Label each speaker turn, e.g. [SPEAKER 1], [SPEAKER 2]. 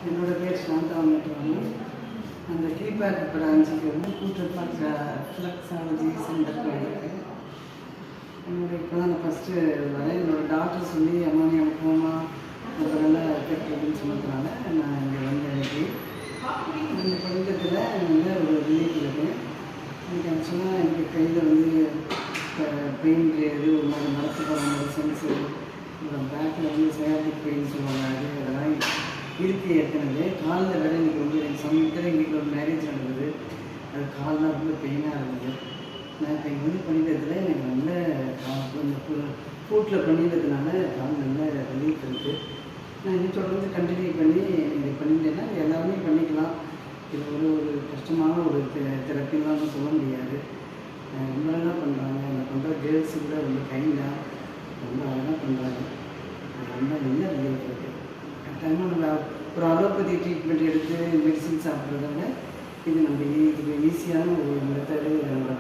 [SPEAKER 1] என்னோட பேர் சாந்தா மேட்ராமன். அந்த கீழ்பாக்கு பிரான்ச்சுக்கு வந்து கூட்டப்பாக்க ஃப்ளக்ஸாலஜி சென்டர் போயிருக்கேன். இப்போ தான் நான் ஃபஸ்ட்டு வரேன். என்னோடய டாக்டர் சொல்லி அமோனியம் கோமா அதனால எஃபெக்ட் அப்படின்னு சொன்னதுனால நான் இங்கே வந்து எனக்கு இந்த பழக்கத்தில் வந்து ஒரு ரிலீஃப் இருக்கேன். எனக்கு ஆக்சுவலாக எனக்கு கையில் வந்து பெயின் கிடையாது, ஒரு மாதிரி நடத்து போகிற மாதிரி சென்ஸு, பேக்கில் வந்து சயாட்டிக் பெயின் சொல்லுவாங்க, அதெல்லாம் இருக்குது ஏற்கனவே. காலில் வேறு எனக்கு வந்து எனக்கு சமயத்தில் எங்கள் வீட்டில் ஒரு மேரேஜ் நடந்தது. அது காலெலாம் ரொம்ப பெயினாக இருந்தது. நான் இப்போ இங்கே வந்து பண்ணிக்கிறதுல எனக்கு நல்ல இந்த ஃபுட்டில் பண்ணிக்கிறதுனால கால் நல்ல ரிலீஃப் இருக்குது. நான் இன்னும் தொடர்ந்து கண்டினியூ பண்ணி நீங்கள் பண்ணிட்டேன்னா எல்லாருமே பண்ணிக்கலாம். இது ஒரு கஷ்டமான ஒரு தெரப்பிலாம் சொல்ல முடியாது. ரொம்ப நல்லா பண்ணுறாங்க. அந்த பண்ணுற கேர்ள்ஸு கூட ரொம்ப கைண்டாக ரொம்ப அழகாக பண்ணுறாங்க. ரொம்ப நல்ல ரிலீஃப் இருக்குது. கட்டாயமாக நம்ம ஒரு அலோபதி ட்ரீட்மெண்ட் எடுத்து மெடிசின் சாப்பிட்றத விட இது நம்ம இது ஈஸியான ஒரு மெத்தடு. நம்மளோட